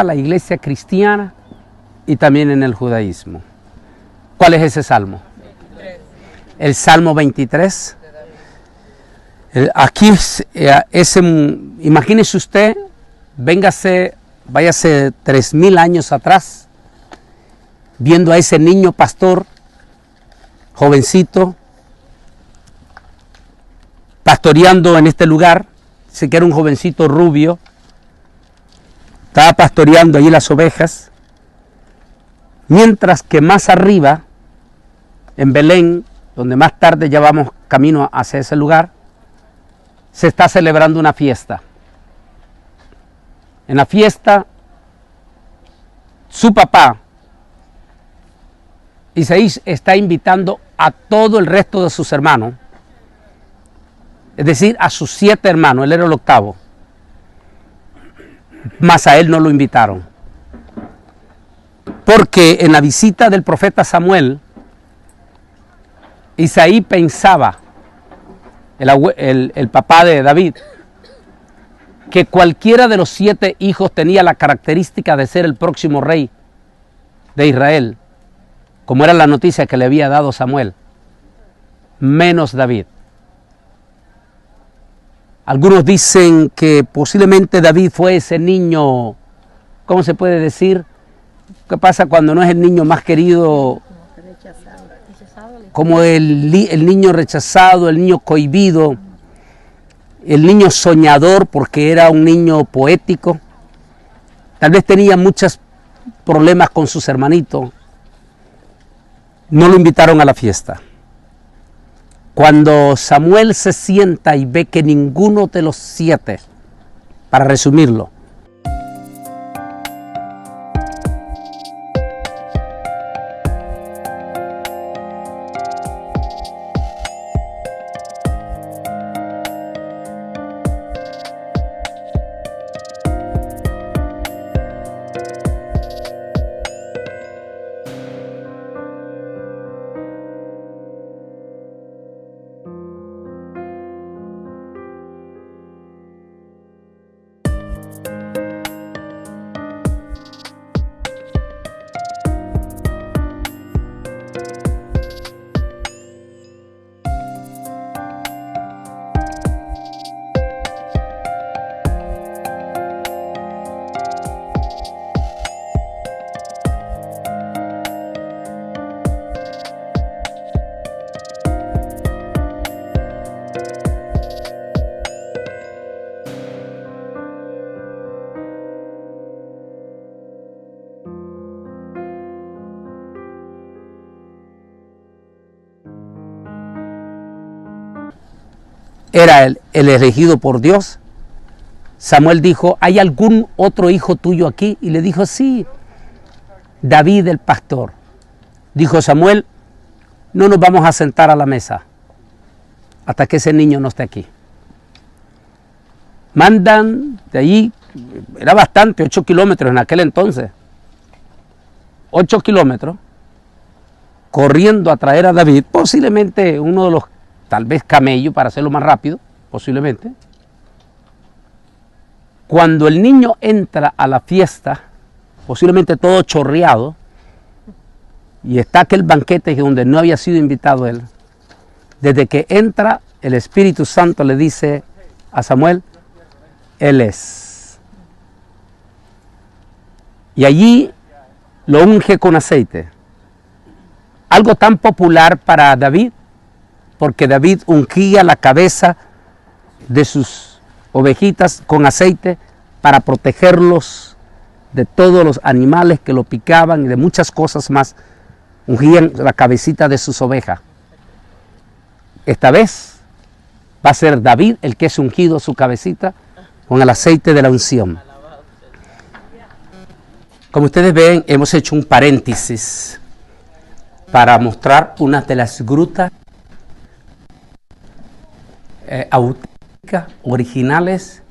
la iglesia cristiana y también en el judaísmo. ¿Cuál es ese salmo? 23. El Salmo 23. Aquí imagínese usted, váyase 3000 años atrás, viendo a ese niño pastor, jovencito, pastoreando en este lugar. Sé que era un jovencito rubio, estaba pastoreando allí las ovejas, mientras que más arriba, en Belén, donde más tarde ya vamos camino hacia ese lugar, se está celebrando una fiesta. En la fiesta, su papá, Isaí, está invitando a todo el resto de sus hermanos, es decir, a sus 7 hermanos, él era el octavo, mas a él no lo invitaron. Porque en la visita del profeta Samuel, Isaí pensaba, el papá de David, que cualquiera de los 7 hijos tenía la característica de ser el próximo rey de Israel, como era la noticia que le había dado Samuel, menos David. Algunos dicen que posiblemente David fue ese niño, ¿cómo se puede decir? ¿Qué pasa cuando no es el niño más querido? Como el niño rechazado, el niño cohibido, el niño soñador, porque era un niño poético. Tal vez tenía muchos problemas con sus hermanitos. No lo invitaron a la fiesta. Cuando Samuel se sienta y ve que ninguno de los 7, para resumirlo, era el elegido por Dios. Samuel dijo, ¿hay algún otro hijo tuyo aquí? Y le dijo, sí, David el pastor. Dijo Samuel, no nos vamos a sentar a la mesa hasta que ese niño no esté aquí. Mandan de allí, era bastante, 8 kilómetros en aquel entonces, 8 kilómetros, corriendo a traer a David, posiblemente uno de los, tal vez camello para hacerlo más rápido, posiblemente. Cuando el niño entra a la fiesta, posiblemente todo chorreado, y está aquel banquete donde no había sido invitado él, desde que entra, el Espíritu Santo le dice a Samuel, él es. Y allí lo unge con aceite. Algo tan popular para David, porque David ungía la cabeza de sus ovejitas con aceite para protegerlos de todos los animales que lo picaban y de muchas cosas más. Ungían la cabecita de sus ovejas. Esta vez va a ser David el que es ungido su cabecita con el aceite de la unción. Como ustedes ven, hemos hecho un paréntesis para mostrar una de las grutas auténticas, originales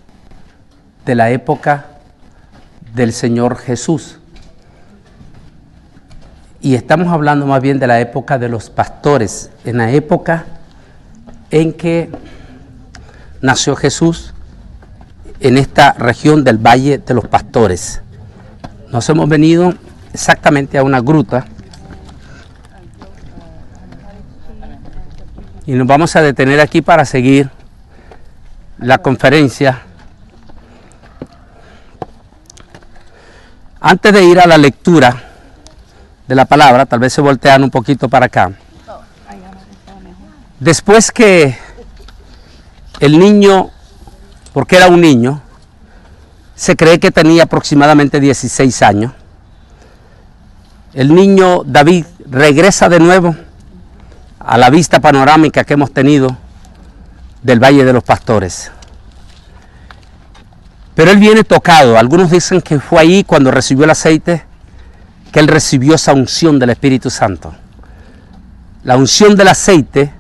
de la época del Señor Jesús. Y estamos hablando más bien de la época de los pastores, en la época en que nació Jesús, en esta región del Valle de los Pastores. Nos hemos venido exactamente a una gruta y nos vamos a detener aquí para seguir la conferencia. Antes de ir a la lectura de la palabra, tal vez se voltean un poquito para acá. Después que el niño, porque era un niño, se cree que tenía aproximadamente 16 años, el niño David regresa de nuevo a la vista panorámica que hemos tenido del Valle de los Pastores. Pero él viene tocado. Algunos dicen que fue ahí cuando recibió el aceite, que él recibió esa unción del Espíritu Santo. La unción del aceite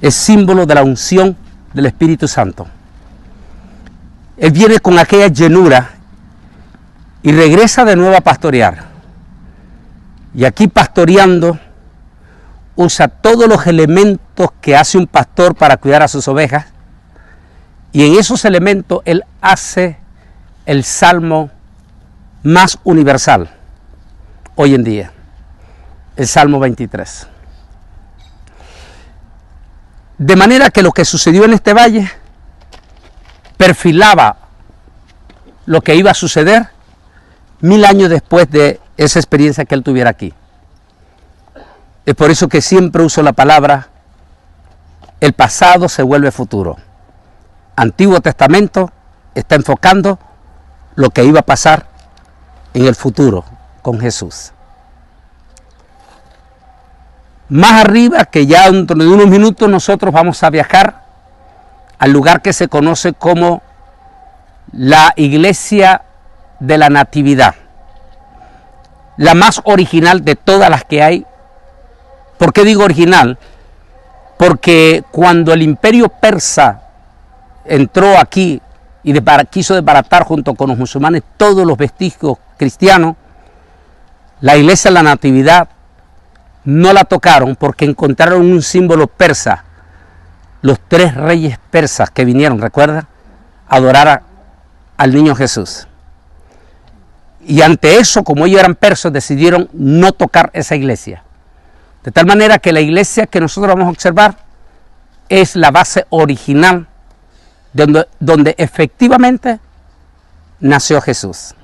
es símbolo de la unción del Espíritu Santo. Él viene con aquella llenura y regresa de nuevo a pastorear. Y aquí pastoreando usa todos los elementos que hace un pastor para cuidar a sus ovejas. Y en esos elementos él hace el salmo más universal hoy en día, el Salmo 23. De manera que lo que sucedió en este valle perfilaba lo que iba a suceder 1000 años después de esa experiencia que él tuviera aquí. Es por eso que siempre uso la palabra, el pasado se vuelve futuro. Antiguo Testamento está enfocando lo que iba a pasar en el futuro con Jesús. Más arriba, que ya dentro de unos minutos nosotros vamos a viajar al lugar que se conoce como la Iglesia de la Natividad, la más original de todas las que hay. ¿Por qué digo original? Porque cuando el imperio persa entró aquí y quiso desbaratar junto con los musulmanes todos los vestigios cristianos, la Iglesia de la Natividad no la tocaron porque encontraron un símbolo persa. Los 3 reyes persas que vinieron, ¿recuerda?, a adorar al niño Jesús. Y ante eso, como ellos eran persas, decidieron no tocar esa iglesia. De tal manera que la iglesia que nosotros vamos a observar es la base original donde efectivamente nació Jesús.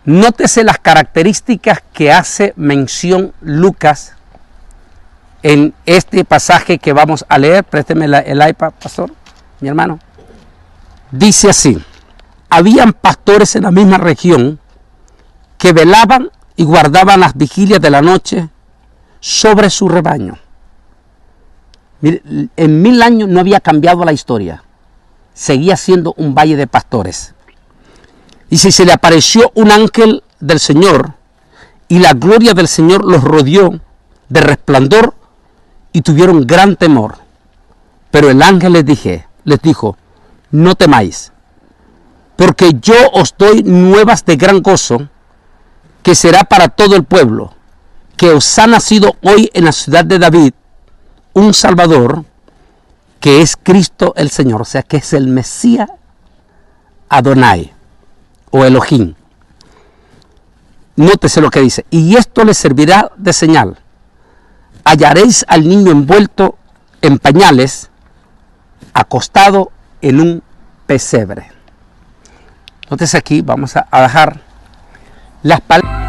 Nótese las características que hace mención Lucas en este pasaje que vamos a leer. Présteme el iPad, pastor, mi hermano. Dice así: habían pastores en la misma región que velaban y guardaban las vigilias de la noche sobre su rebaño. Mire, en 1000 años no había cambiado la historia. Seguía siendo un valle de pastores. Y si se le apareció un ángel del Señor y la gloria del Señor los rodeó de resplandor y tuvieron gran temor. Pero el ángel les dijo, no temáis, porque yo os doy nuevas de gran gozo, que será para todo el pueblo, que os ha nacido hoy en la ciudad de David un Salvador, que es Cristo el Señor, o sea que es el Mesías Adonai o Elohim. Nótese lo que dice: y esto les servirá de señal. Hallaréis al niño envuelto en pañales, acostado en un pesebre. Nótese aquí, vamos a dejar las palabras.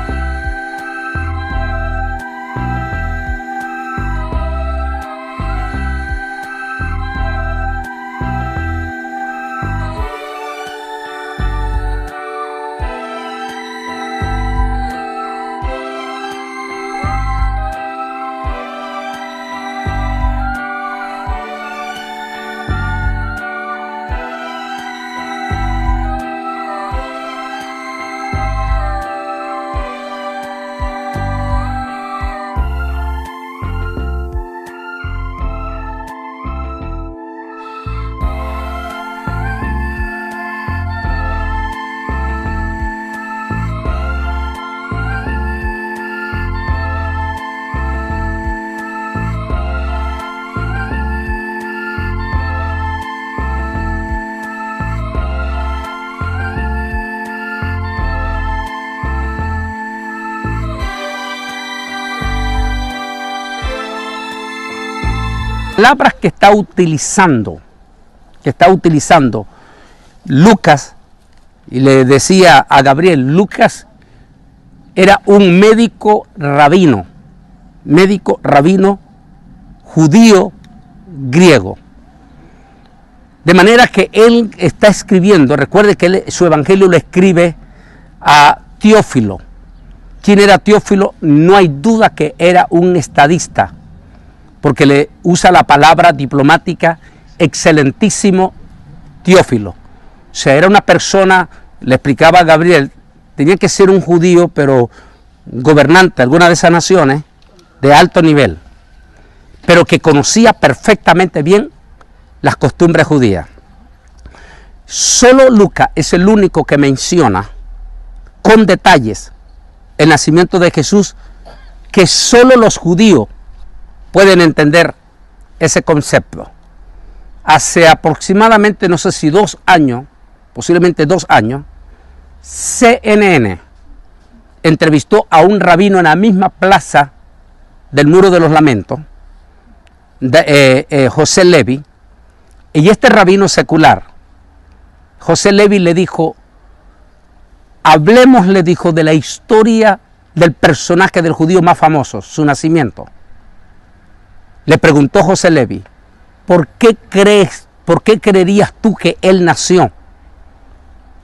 palabras que está utilizando Lucas, y le decía a Gabriel, Lucas era un médico rabino judío griego. De manera que él está escribiendo, recuerde que su evangelio lo escribe a Teófilo. ¿Quién era Teófilo? No hay duda que era un estadista, porque le usa la palabra diplomática excelentísimo Teófilo. O sea, era una persona, le explicaba a Gabriel, tenía que ser un judío, pero gobernante de alguna de esas naciones, de alto nivel, pero que conocía perfectamente bien las costumbres judías. Solo Lucas es el único que menciona con detalles el nacimiento de Jesús, que solo los judíos pueden entender ese concepto. Hace aproximadamente, no sé si 2 años, posiblemente 2 años, CNN entrevistó a un rabino en la misma plaza del Muro de los Lamentos, José Levi, y este rabino secular, José Levi, le dijo, hablemos, le dijo, de la historia del personaje del judío más famoso, su nacimiento. Le preguntó José Levi, ¿por qué creerías tú que él nació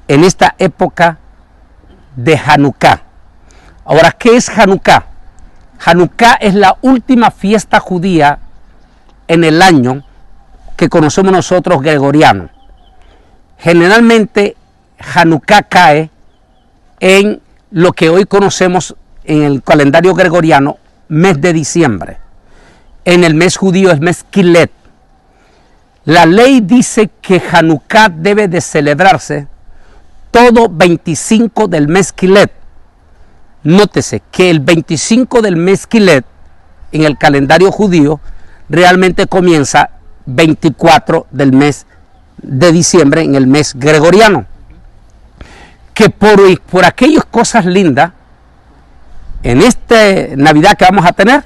en esta época de Hanukkah? Ahora, ¿qué es Hanukkah? Hanukkah es la última fiesta judía en el año que conocemos nosotros gregoriano. Generalmente Hanukkah cae en lo que hoy conocemos en el calendario gregoriano, mes de diciembre. En el mes judío es mes Kilet. La ley dice que Hanukkah debe de celebrarse todo 25 del mes Kilet. Nótese que el 25 del mes Kilet en el calendario judío realmente comienza 24 del mes de diciembre en el mes gregoriano. Que por aquellas cosas lindas, en esta Navidad que vamos a tener,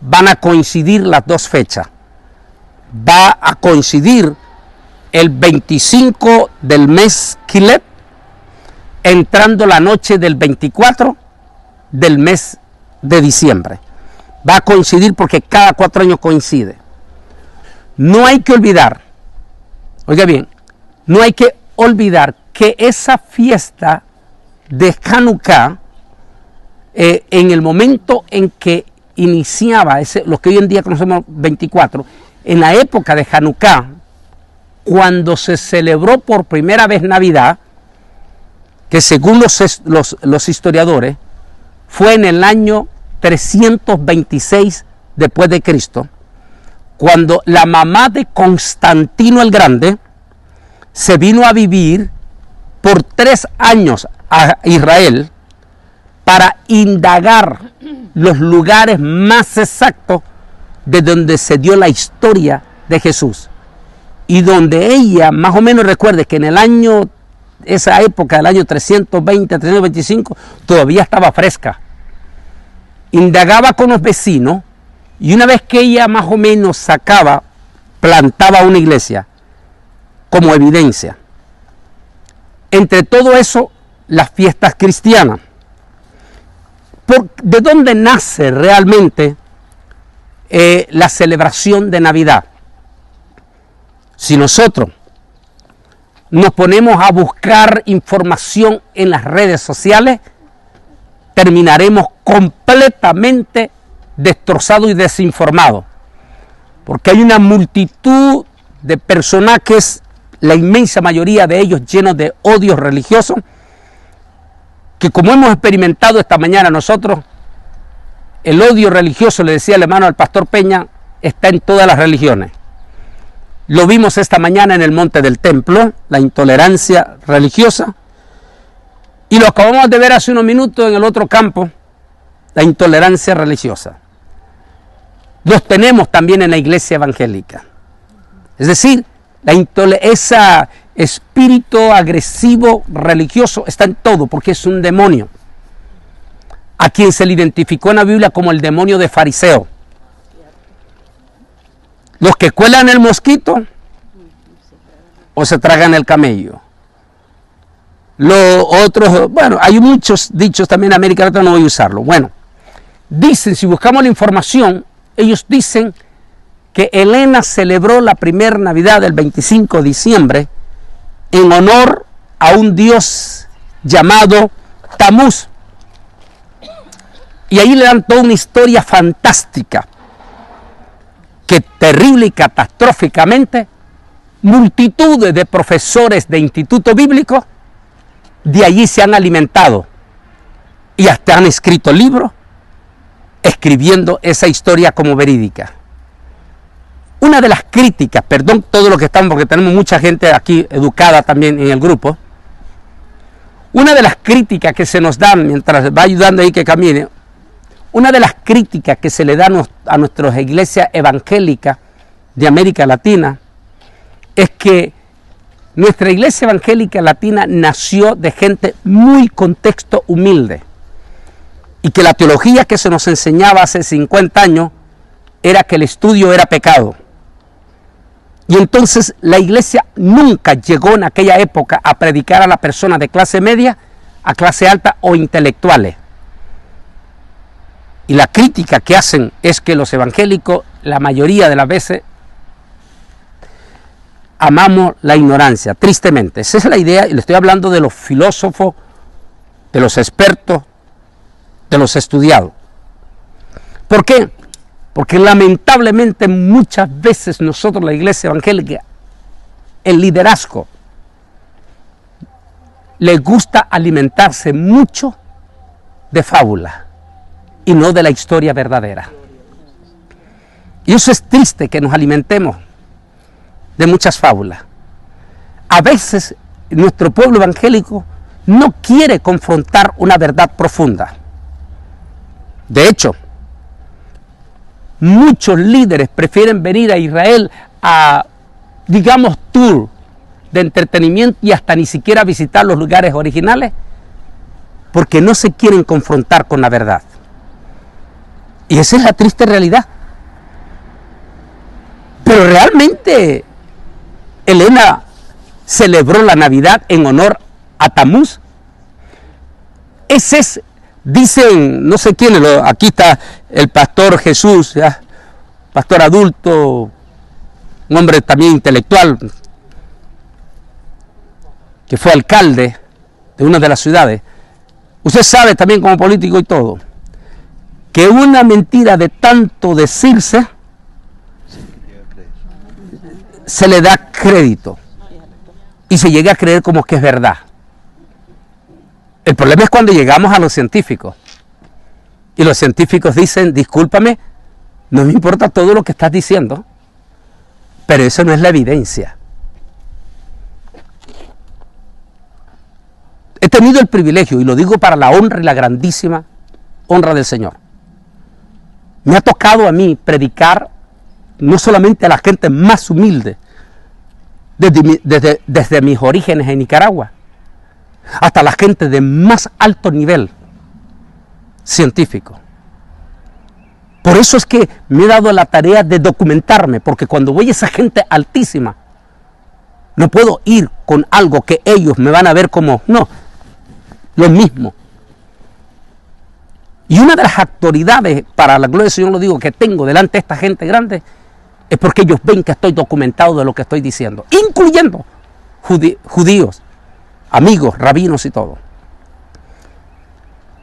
van a coincidir las dos fechas. Va a coincidir el 25 del mes Kilet, entrando la noche del 24 del mes de diciembre. Va a coincidir porque cada 4 años coincide. No hay que olvidar, oiga bien, no hay que olvidar que esa fiesta de Hanukkah, en el momento en que iniciaba lo que hoy en día conocemos 24, en la época de Hanukkah, cuando se celebró por primera vez Navidad, que según los historiadores, fue en el año 326 después de Cristo, cuando la mamá de Constantino el Grande se vino a vivir por 3 años a Israel para indagar los lugares más exactos de donde se dio la historia de Jesús. Y donde ella, más o menos, recuerde que en el año, esa época del año 320, 325, todavía estaba fresca. Indagaba con los vecinos, y una vez que ella más o menos plantaba una iglesia como evidencia. Entre todo eso, las fiestas cristianas. ¿De dónde nace realmente la celebración de Navidad? Si nosotros nos ponemos a buscar información en las redes sociales, terminaremos completamente destrozados y desinformados, porque hay una multitud de personajes, la inmensa mayoría de ellos llenos de odio religioso, que como hemos experimentado esta mañana nosotros, el odio religioso, le decía el hermano al pastor Peña, está en todas las religiones. Lo vimos esta mañana en el Monte del Templo, la intolerancia religiosa, y lo acabamos de ver hace unos minutos en el otro campo, la intolerancia religiosa. Los tenemos también en la iglesia evangélica. Es decir, ese espíritu agresivo religioso está en todo, porque es un demonio, a quien se le identificó en la Biblia como el demonio de fariseo. Los que cuelan el mosquito o se tragan el camello. Los otros, bueno, hay muchos dichos también en América Latina, no voy a usarlo. Bueno, dicen, si buscamos la información, ellos dicen que Helena celebró la primera Navidad del 25 de diciembre en honor a un dios llamado Tamuz. Y ahí le dan toda una historia fantástica, que terrible y catastróficamente multitudes de profesores de instituto bíblico de allí se han alimentado y hasta han escrito libros escribiendo esa historia como verídica. Una de las críticas, perdón todo lo que estamos, porque tenemos mucha gente aquí educada también en el grupo, una de las críticas que se nos dan mientras va ayudando ahí que camine, una de las críticas que se le dan a nuestras iglesias evangélicas de América Latina es que nuestra iglesia evangélica latina nació de gente muy contexto humilde y que la teología que se nos enseñaba hace 50 años era que el estudio era pecado. Y entonces la iglesia nunca llegó en aquella época a predicar a las personas de clase media, a clase alta o intelectuales. Y la crítica que hacen es que los evangélicos, la mayoría de las veces, amamos la ignorancia, tristemente. Esa es la idea, y le estoy hablando de los filósofos, de los expertos, de los estudiados. ¿Por qué? Porque lamentablemente muchas veces nosotros, la iglesia evangélica, el liderazgo, les gusta alimentarse mucho de fábula y no de la historia verdadera. Y eso es triste, que nos alimentemos de muchas fábulas. A veces nuestro pueblo evangélico no quiere confrontar una verdad profunda. De hecho, muchos líderes prefieren venir a Israel a, digamos, tour de entretenimiento y hasta ni siquiera visitar los lugares originales porque no se quieren confrontar con la verdad. Y esa es la triste realidad. Pero realmente Helena celebró la Navidad en honor a Tamuz. Ese es, dicen, no sé quién, aquí está el pastor Jesús, ¿ya? Pastor adulto, un hombre también intelectual, que fue alcalde de una de las ciudades. Usted sabe también como político y todo, que una mentira de tanto decirse se le da crédito y se llega a creer como que es verdad. El problema es cuando llegamos a los científicos y los científicos dicen, discúlpame, no me importa todo lo que estás diciendo, pero eso no es la evidencia. He tenido el privilegio, y lo digo para la honra y la grandísima honra del Señor, me ha tocado a mí predicar no solamente a la gente más humilde, desde mis orígenes en Nicaragua, hasta la gente de más alto nivel científico. Por eso es que me he dado la tarea de documentarme, porque cuando voy a esa gente altísima, no puedo ir con algo que ellos me van a ver como, no, lo mismo. Y una de las autoridades, para la gloria del Señor lo digo, que tengo delante de esta gente grande, es porque ellos ven que estoy documentado de lo que estoy diciendo, incluyendo judíos, amigos, rabinos y todo.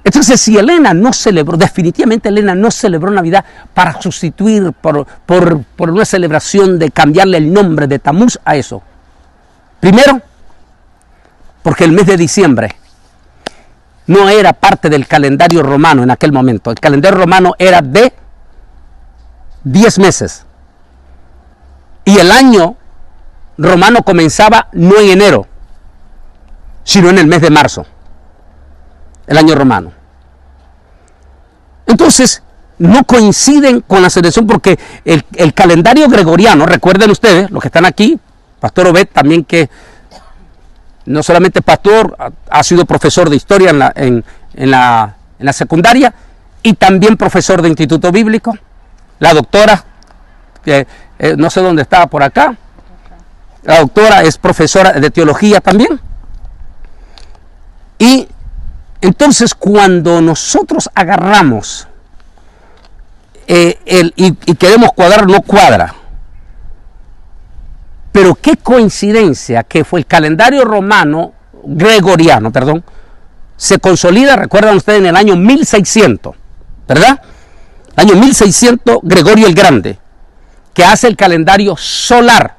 Entonces, si Helena no celebró, definitivamente Helena no celebró Navidad para sustituir por una celebración de cambiarle el nombre de Tamuz a eso. Primero, porque el mes de diciembre no era parte del calendario romano en aquel momento. El calendario romano era de 10 meses. Y el año romano comenzaba no en enero, sino en el mes de marzo. El año romano. Entonces, no coinciden con la celebración porque el calendario gregoriano, recuerden ustedes, los que están aquí, Pastor Obed también, que no solamente pastor, ha sido profesor de historia en la secundaria y también profesor de instituto bíblico, la doctora no sé dónde estaba, por acá. La doctora es profesora de teología también. Y entonces cuando nosotros agarramos y queremos cuadrar, no cuadra. Pero qué coincidencia que fue el calendario gregoriano, se consolida, recuerdan ustedes, en el año 1600, ¿verdad? Año 1600, Gregorio el Grande, que hace el calendario solar,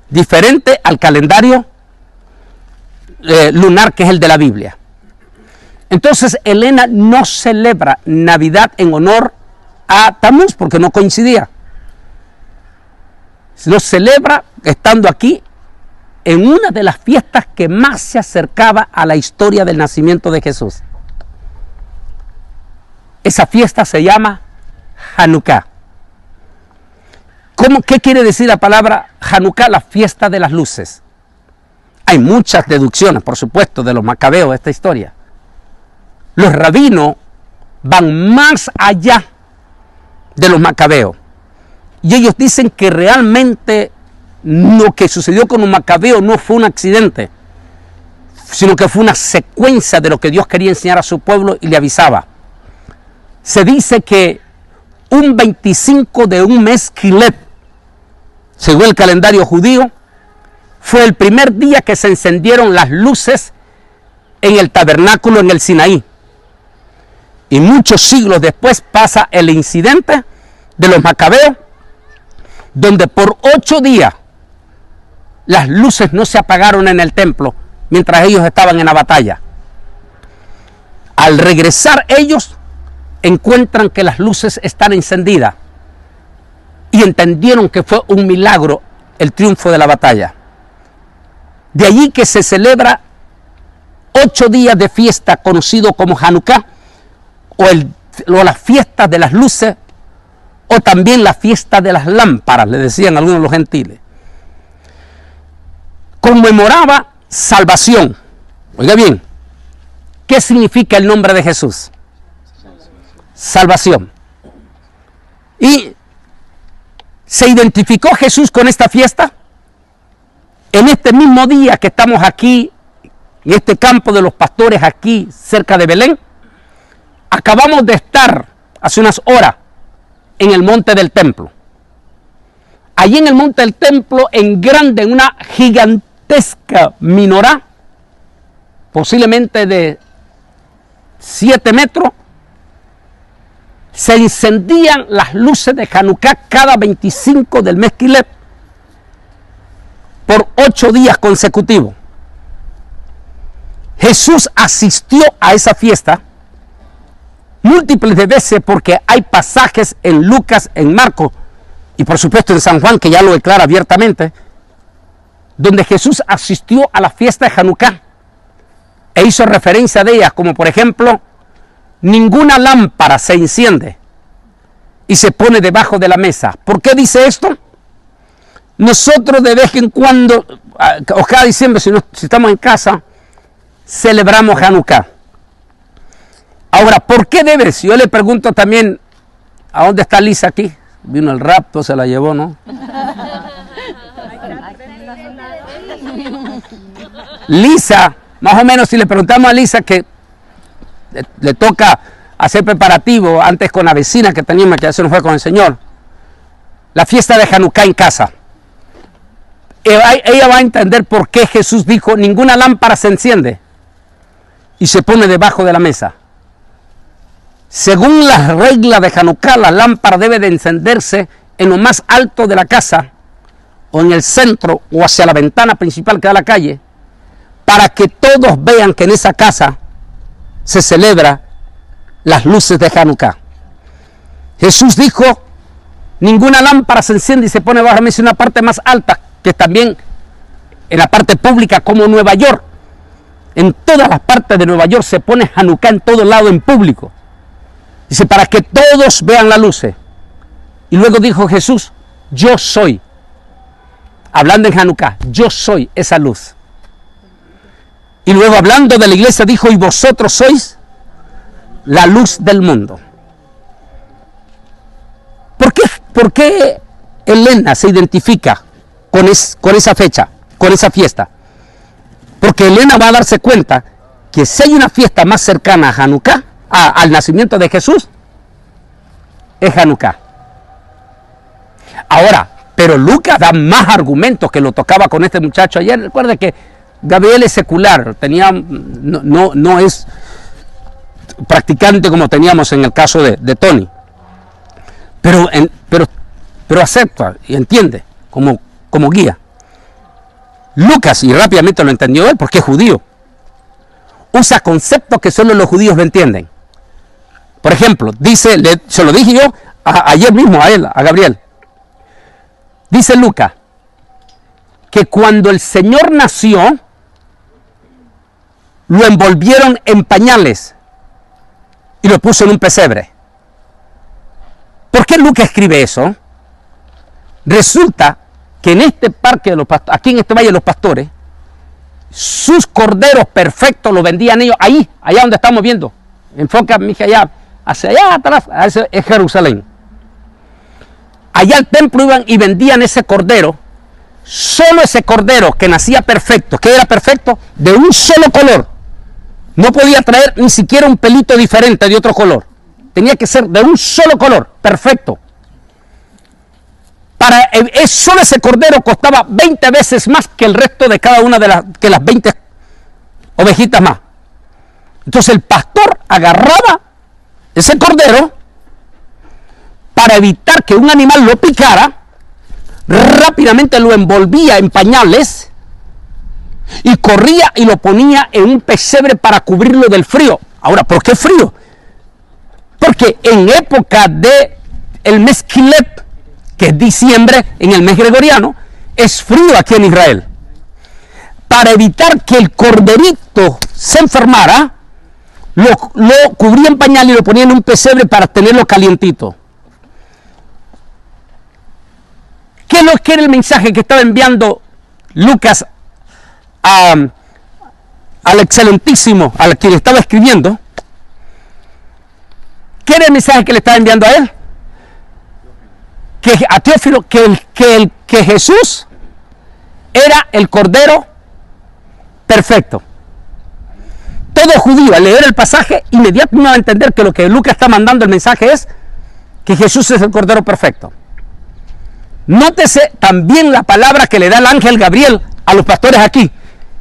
diferente al calendario lunar, que es el de la Biblia. Entonces, Elena no celebra Navidad en honor a Tamuz, porque no coincidía. Lo celebra estando aquí en una de las fiestas que más se acercaba a la historia del nacimiento de Jesús. Esa fiesta se llama Hanukkah. ¿Qué quiere decir la palabra Hanukkah? La fiesta de las luces. Hay muchas deducciones, por supuesto, de los macabeos de esta historia. Los rabinos van más allá de los macabeos. Y ellos dicen que realmente lo que sucedió con los macabeos no fue un accidente, sino que fue una secuencia de lo que Dios quería enseñar a su pueblo y le avisaba. Se dice que un 25 de un mes Kislev, según el calendario judío, fue el primer día que se encendieron las luces en el tabernáculo en el Sinaí. Y muchos siglos después pasa el incidente de los macabeos, donde por 8 días las luces no se apagaron en el templo mientras ellos estaban en la batalla. Al regresar ellos encuentran que las luces están encendidas y entendieron que fue un milagro el triunfo de la batalla. De allí que se celebra 8 días de fiesta conocido como Hanukkah, o la fiesta de las luces, o también la fiesta de las lámparas, le decían algunos de los gentiles. Conmemoraba salvación. Oiga bien, ¿qué significa el nombre de Jesús? Salvación. Y se identificó Jesús con esta fiesta en este mismo día que estamos aquí, en este campo de los pastores, aquí cerca de Belén. Acabamos de estar hace unas horas en el monte del templo. Allí en el monte del templo, en grande, en una gigantesca menorá, posiblemente de 7 metros, se encendían las luces de Hanukkah cada 25 del mes Kislev por 8 días consecutivos. Jesús asistió a esa fiesta múltiples de veces, porque hay pasajes en Lucas, en Marcos y por supuesto en San Juan, que ya lo declara abiertamente, donde Jesús asistió a la fiesta de Hanukkah e hizo referencia de ellas, como por ejemplo, ninguna lámpara se enciende y se pone debajo de la mesa. ¿Por qué dice esto? Nosotros de vez en cuando, o cada diciembre, si estamos en casa, celebramos Hanukkah. Ahora, ¿por qué debe? Si yo le pregunto también, ¿a dónde está Lisa aquí? Vino el rapto, se la llevó, ¿no? Lisa, más o menos, si le preguntamos a Lisa que le toca hacer preparativo antes con la vecina que teníamos, que ya se nos fue con el Señor, la fiesta de Hanukkah en casa, ella va a entender por qué Jesús dijo, ninguna lámpara se enciende y se pone debajo de la mesa. Según las reglas de Hanukkah, la lámpara debe de encenderse en lo más alto de la casa, o en el centro, o hacia la ventana principal que da a la calle, para que todos vean que en esa casa se celebra las luces de Hanukkah. Jesús dijo, ninguna lámpara se enciende y se pone bajo la mesa, en una parte más alta, que también en la parte pública, como Nueva York. En todas las partes de Nueva York se pone Hanukkah en todo lado en público. Dice, para que todos vean las luces. Y luego dijo Jesús, yo soy, hablando en Hanukkah, yo soy esa luz. Y luego hablando de la iglesia dijo, y vosotros sois la luz del mundo. ¿Por qué Elena se identifica con esa fecha, con esa fiesta? Porque Elena va a darse cuenta que si hay una fiesta más cercana a Hanukkah, al nacimiento de Jesús, es Hanukkah. Ahora, pero Lucas da más argumentos que lo tocaba con este muchacho ayer. Recuerda que Gabriel es secular, no es practicante como teníamos en el caso de Tony. Pero acepta y entiende como guía. Lucas, y rápidamente lo entendió él porque es judío, usa conceptos que solo los judíos lo entienden. Por ejemplo, dice, se lo dije yo ayer mismo a él, a Gabriel. Dice Lucas que cuando el Señor nació, lo envolvieron en pañales y lo puso en un pesebre. ¿Por qué Lucas escribe eso? Resulta que en este parque de los pastores, aquí en este Valle de los Pastores, sus corderos perfectos los vendían ellos allá donde estamos viendo. Enfoca, mija, allá, hacia allá atrás, ese es Jerusalén. Allá al templo iban y vendían ese cordero, solo ese cordero que nacía perfecto, que era perfecto, de un solo color. No podía traer ni siquiera un pelito diferente de otro color. Tenía que ser de un solo color, perfecto. Solo ese cordero costaba 20 veces más que el resto de cada una de las 20 ovejitas más. Entonces el pastor agarraba ese cordero para evitar que un animal lo picara, rápidamente lo envolvía en pañales y corría y lo ponía en un pesebre para cubrirlo del frío. Ahora, ¿por qué frío? Porque en época de el mes Kislev, que es diciembre en el mes gregoriano, es frío aquí en Israel. Para evitar que el corderito se enfermara, lo cubría en pañal y lo ponía en un pesebre para tenerlo calientito. ¿Qué es lo que era el mensaje que estaba enviando Lucas al excelentísimo, al que le estaba escribiendo? ¿Qué era el mensaje que le estaba enviando a él? A Teófilo, que Jesús era el Cordero perfecto. Todo judío al leer el pasaje inmediatamente va a entender que lo que Lucas está mandando el mensaje es que Jesús es el Cordero perfecto. Nótese también la palabra que le da el ángel Gabriel a los pastores aquí.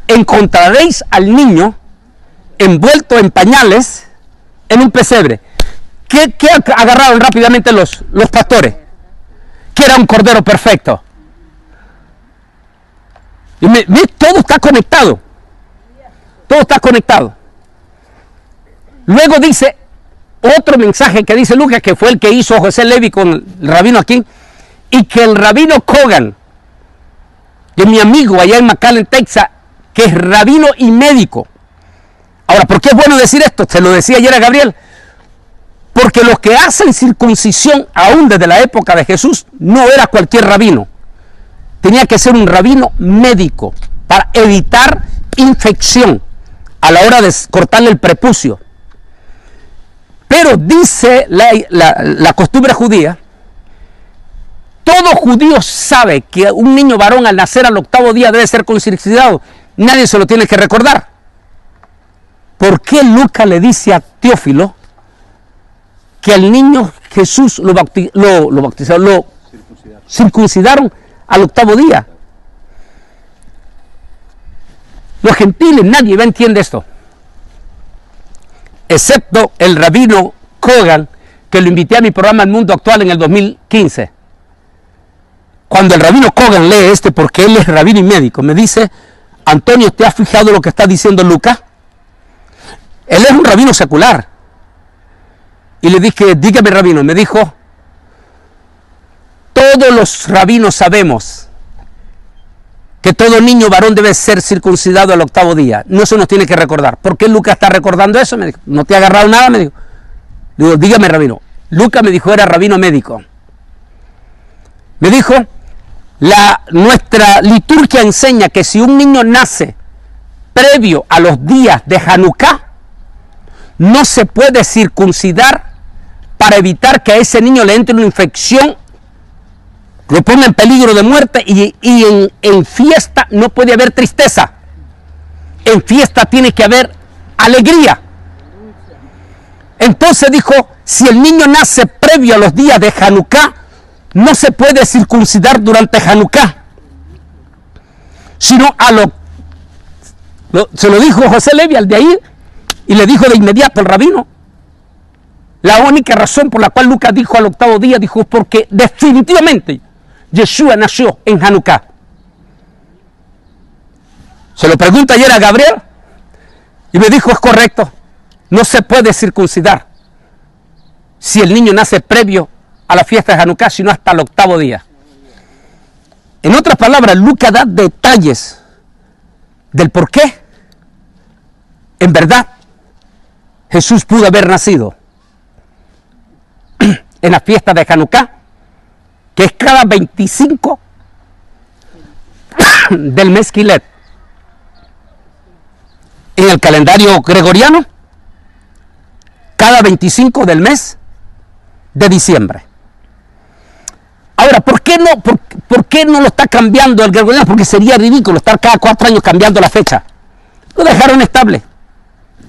Encontraréis al niño envuelto en pañales en un pesebre. ¿Qué agarraron rápidamente los pastores? Que era un cordero perfecto. Y todo está conectado. Todo está conectado. Luego dice otro mensaje que dice Lucas, que fue el que hizo José Levi con el rabino aquí, y que el rabino Kogan, que es mi amigo allá en McAllen, Texas, que es rabino y médico. Ahora, ¿por qué es bueno decir esto? Se lo decía ayer a Gabriel. Porque los que hacen circuncisión, aún desde la época de Jesús, no era cualquier rabino. Tenía que ser un rabino médico para evitar infección a la hora de cortarle el prepucio. Pero dice la costumbre judía, todo judío sabe que un niño varón al nacer al 8º día debe ser circuncidado. Nadie se lo tiene que recordar. ¿Por qué Lucas le dice a Teófilo que al niño Jesús lo circuncidaron al 8º día? Los gentiles, nadie va a entender esto, excepto el rabino Kogan, que lo invité a mi programa El Mundo Actual en el 2015. Cuando el rabino Kogan lee porque él es rabino y médico, me dice: Antonio, ¿te has fijado lo que está diciendo Lucas? Él es un rabino secular. Y le dije: dígame, rabino. Me dijo: todos los rabinos sabemos que todo niño varón debe ser circuncidado al 8º día. No se nos tiene que recordar. ¿Por qué Lucas está recordando eso? Me dijo: ¿no te ha agarrado nada? Me dijo. Digo: dígame, rabino. Lucas me dijo, era rabino médico. Me dijo: nuestra liturgia enseña que si un niño nace previo a los días de Hanukkah, no se puede circuncidar para evitar que a ese niño le entre una infección lo pone en peligro de muerte, y en fiesta no puede haber tristeza. En fiesta tiene que haber alegría. Entonces dijo, si el niño nace previo a los días de Hanukkah, no se puede circuncidar durante Hanukkah, sino se lo dijo José Levi al de ahí, y le dijo de inmediato el rabino. La única razón por la cual Lucas dijo al octavo día, dijo, porque definitivamente Yeshua nació en Hanukkah. Se lo pregunta ayer a Gabriel y me dijo, es correcto, no se puede circuncidar si el niño nace previo a la fiesta de Hanukkah, sino hasta el octavo día. En otras palabras, Lucas da detalles del por qué, en verdad, Jesús pudo haber nacido en la fiesta de Hanukkah, que es cada 25 del mes Quilet. En el calendario gregoriano, cada 25 del mes de diciembre. Ahora, ¿por qué no lo está cambiando el gregoriano? Porque sería ridículo estar cada 4 años cambiando la fecha. Lo dejaron estable.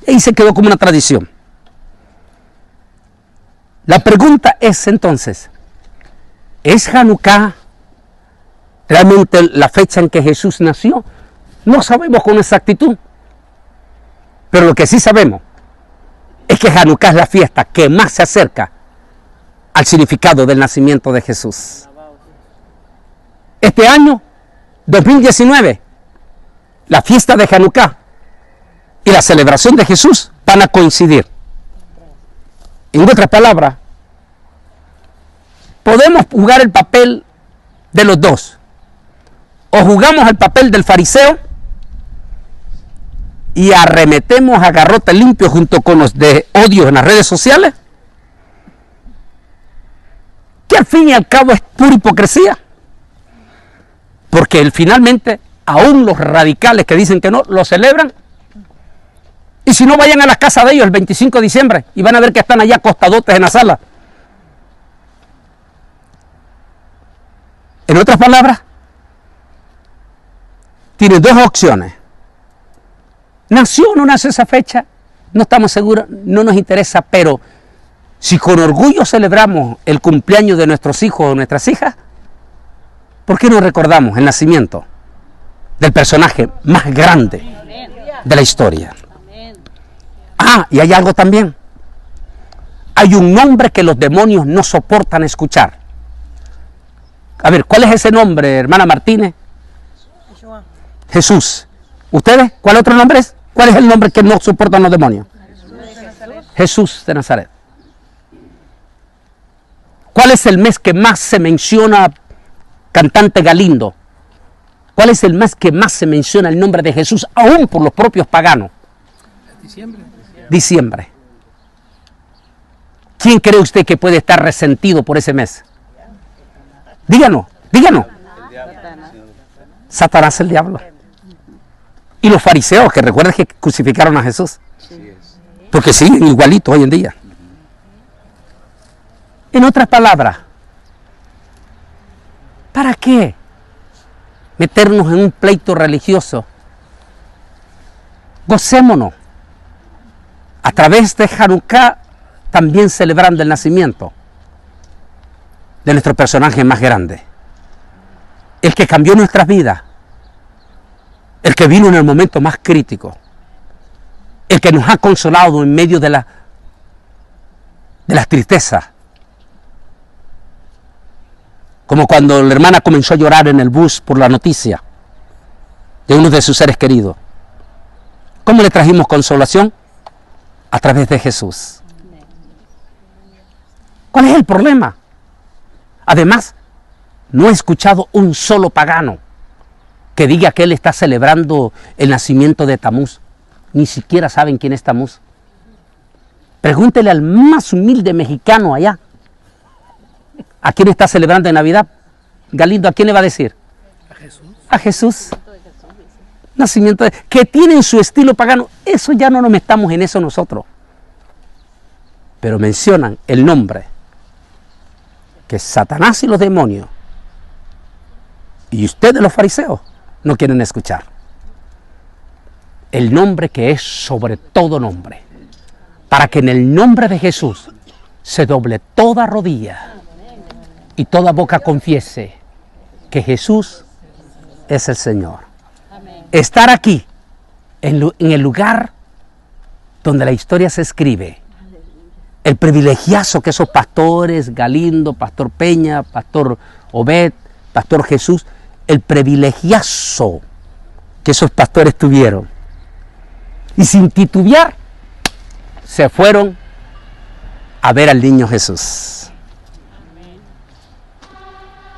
Y se quedó como una tradición. La pregunta es entonces, ¿es Hanukkah realmente la fecha en que Jesús nació? No sabemos con exactitud. Pero lo que sí sabemos es que Hanukkah es la fiesta que más se acerca al significado del nacimiento de Jesús. Este año, 2019, la fiesta de Hanukkah y la celebración de Jesús van a coincidir. En otras palabras, podemos jugar el papel de los dos. O jugamos el papel del fariseo y arremetemos a garrote limpio junto con los de odio en las redes sociales, que al fin y al cabo es pura hipocresía, porque finalmente aún los radicales que dicen que no, lo celebran, y si no, vayan a las casas de ellos el 25 de diciembre y van a ver que están allá acostadotes en la sala. En otras palabras, tiene dos opciones. ¿Nació o no nació esa fecha? No estamos seguros, no nos interesa, pero si con orgullo celebramos el cumpleaños de nuestros hijos o nuestras hijas, ¿por qué no recordamos el nacimiento del personaje más grande de la historia? Ah, y hay algo también. Hay un nombre que los demonios no soportan escuchar. A ver, ¿cuál es ese nombre, hermana Martínez? Jesús. ¿Ustedes? ¿Cuál otro nombre es? ¿Cuál es el nombre que no soportan los demonios? Jesús de Nazaret. ¿Cuál es el mes que más se menciona, cantante Galindo? ¿Cuál es el mes que más se menciona el nombre de Jesús, aún por los propios paganos? Diciembre. ¿Quién cree usted que puede estar resentido por ese mes? Díganos. Satanás, el diablo. Y los fariseos, que recuerden que crucificaron a Jesús. Porque siguen igualitos hoy en día. En otras palabras, ¿para qué meternos en un pleito religioso? Gocémonos. A través de Hanukkah, también celebrando el nacimiento de nuestro personaje más grande. El que cambió nuestras vidas. El que vino en el momento más crítico. El que nos ha consolado en medio de las tristezas. Como cuando la hermana comenzó a llorar en el bus por la noticia de uno de sus seres queridos. ¿Cómo le trajimos consolación? A través de Jesús. ¿Cuál es el problema? Además, no he escuchado un solo pagano que diga que él está celebrando el nacimiento de Tamuz. Ni siquiera saben quién es Tamuz. Pregúntele al más humilde mexicano allá. ¿A quién está celebrando en Navidad? Galindo, ¿a quién le va a decir? A Jesús. A Jesús. Nacimiento de... que tienen su estilo pagano. Eso ya no nos metamos en eso nosotros. Pero mencionan el nombre que Satanás y los demonios Y ustedes los fariseos no quieren escuchar. El nombre que es sobre todo nombre. Para que en el nombre de Jesús se doble toda rodilla y toda boca confiese que Jesús es el Señor. Estar aquí, en el lugar donde la historia se escribe, el privilegiazo que esos pastores, Galindo, Pastor Peña, Pastor Obed, Pastor Jesús, el privilegiazo que esos pastores tuvieron. Y sin titubear, se fueron a ver al niño Jesús.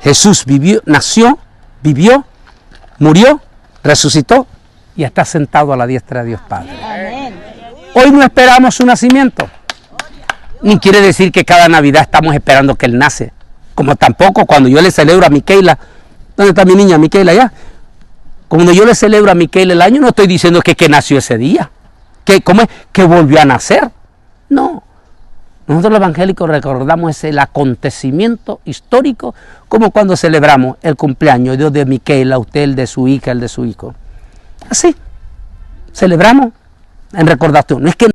Jesús nació, vivió, murió, resucitó y está sentado a la diestra de Dios Padre. Amén. Hoy no esperamos su nacimiento. Ni quiere decir que cada Navidad estamos esperando que Él nace. Como tampoco cuando yo le celebro a Miquela. ¿Dónde está mi niña Miquela ya? Cuando yo le celebro a Miquela el año, no estoy diciendo que nació ese día. ¿Cómo es? Que volvió a nacer. No. Nosotros los evangélicos recordamos el acontecimiento histórico, como cuando celebramos el cumpleaños, Dios de Miquela, usted el de su hija, el de su hijo. Así. Celebramos en recordación. No es que